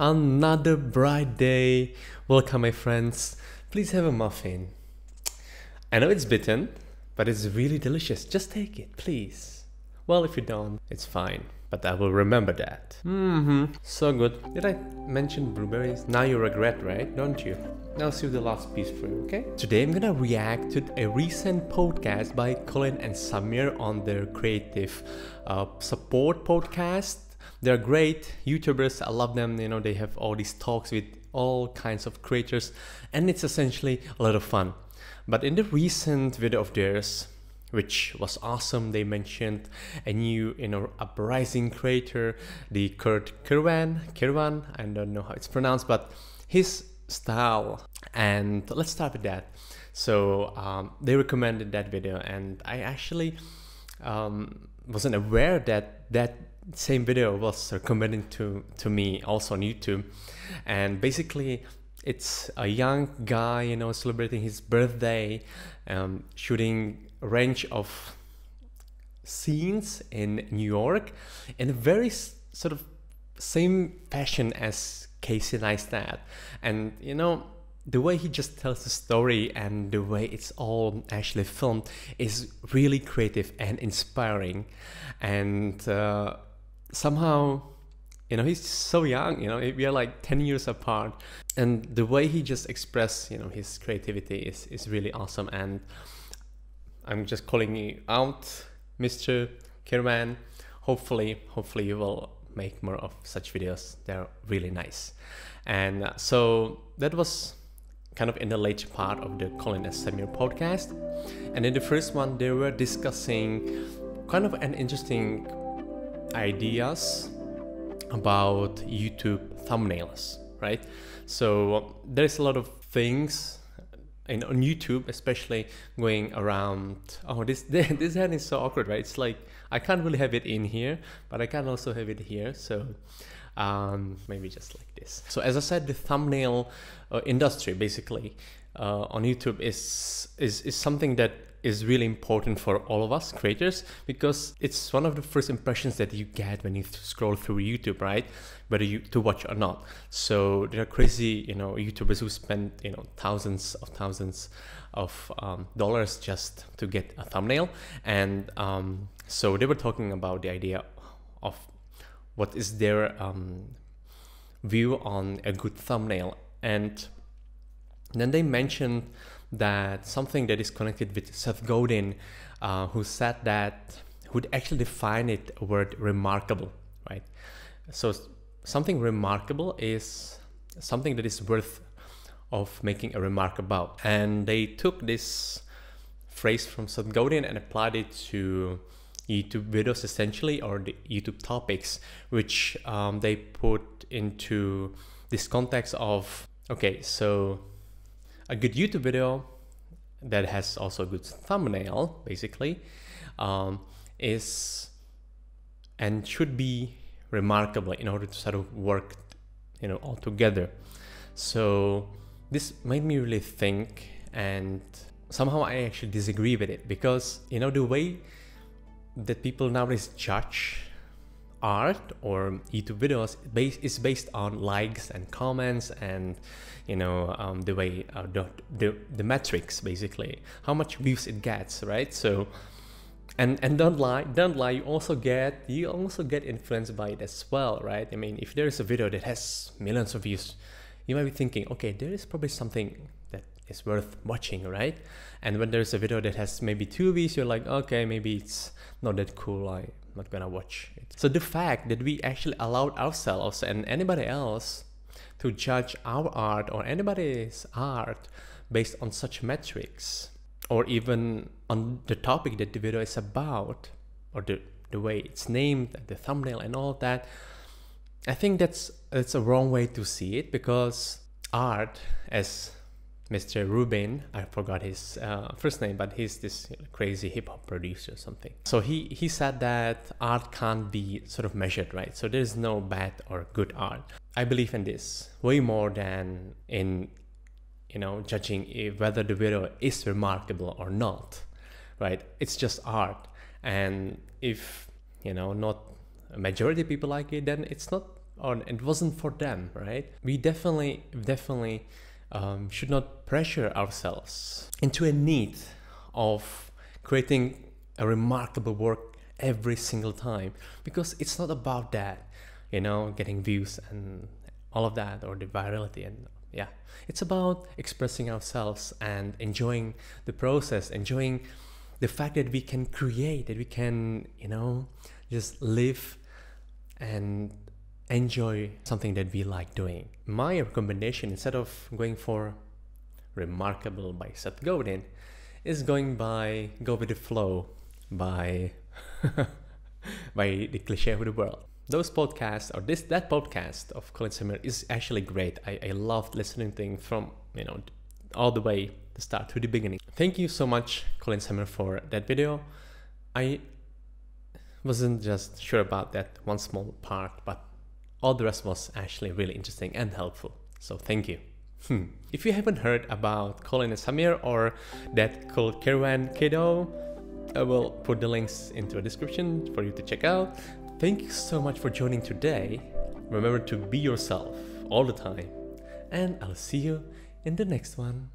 Another bright day. Welcome, my friends. Please have a muffin. I know it's bitten, but it's really delicious. Just take it, please. Well, if you don't, it's fine. But I will remember that. So good. Did I mention blueberries? Now you regret, right? Don't you? Now see the last piece for you, okay? Today I'm gonna react to a recent podcast by Colin and Samir on their creative support podcast. They're great YouTubers. I love them. You know, they have all these talks with all kinds of creators, and it's essentially a lot of fun. But in the recent video of theirs, which was awesome, they mentioned a new, uprising creator, the Kirwan. I don't know how it's pronounced, but his style. And let's start with that. So they recommended that video, and I actually wasn't aware that that same video was recommended to me also on YouTube. And basically it's a young guy, celebrating his birthday, shooting a range of scenes in New York in a very sort of same fashion as Casey Neistat. And the way he just tells the story and the way it's all actually filmed is really creative and inspiring. And somehow, he's so young, we are like 10 years apart, and the way he just expressed, his creativity is really awesome. And I'm just calling you out, Mr. Kirwan. Hopefully you will make more of such videos. They're really nice. And so that was kind of in the later part of the Colin and Samir podcast. And in the first one, they were discussing kind of an interesting ideas about YouTube thumbnails, right? So there's a lot of things on YouTube, especially going around. Oh, this hand is so awkward, right? It's like I can't really have it in here, but I can also have it here. So maybe just like this. So as I said, the thumbnail industry basically on YouTube is something that is really important for all of us creators, because it's one of the first impressions that you get when you scroll through YouTube, right? Whether you to watch or not. So there are crazy, YouTubers who spend, thousands of dollars just to get a thumbnail. And so they were talking about the idea of what is their view on a good thumbnail. And then they mentioned that something that is connected with Seth Godin, who said that, who'd actually define it a word remarkable, right? So something remarkable is something that is worth of making a remark about. And they took this phrase from Seth Godin and applied it to YouTube videos essentially, or the YouTube topics, which they put into this context of, okay, so a good YouTube video that has also a good thumbnail basically is and should be remarkable in order to sort of work all together. So this made me really think, and somehow I actually disagree with it, because the way that people nowadays judge art or YouTube videos is based on likes and comments, and the way the metrics, basically how much views it gets, right? So and don't lie, you also get influenced by it as well, right? I mean, if there is a video that has millions of views, you might be thinking, okay, there is probably something that is worth watching, right? And when there's a video that has maybe 2 views, you're like, okay, maybe it's not that cool, I'm not gonna watch it. So the fact that we actually allowed ourselves and anybody else to judge our art or anybody's art based on such metrics, or even on the topic that the video is about, or the way it's named, the thumbnail and all of that, I think that's a wrong way to see it. Because art, as Mr. Rubin, I forgot his first name, but he's this crazy hip-hop producer or something. So he said that art can't be sort of measured, right? So there's no bad or good art. I believe in this way more than in judging whether the video is remarkable or not, right? It's just art, and if not a majority of people like it, then it's not or it wasn't for them, right? We definitely should not pressure ourselves into a need of creating a remarkable work every single time, because it's not about that, you know, getting views and all of that, or the virality. And yeah, it's about expressing ourselves and enjoying the process, enjoying the fact that we can create, that we can, you know, just live and enjoy something that we like doing. My recommendation, instead of going for remarkable by Seth Godin, is go with the flow by by the cliche of the world. Those podcasts, or that podcast of Colin and Samir, is actually great. I loved listening to things from, you know, all the way the start to the beginning. Thank you so much, Colin and Samir, for that video. I wasn't just sure about that one small part, but all the rest was actually really interesting and helpful. So thank you. If you haven't heard about Colin and Samir or that called Caravan Kiddo, I will put the links into the description for you to check out. Thank you so much for joining today. Remember to be yourself all the time, and I'll see you in the next one.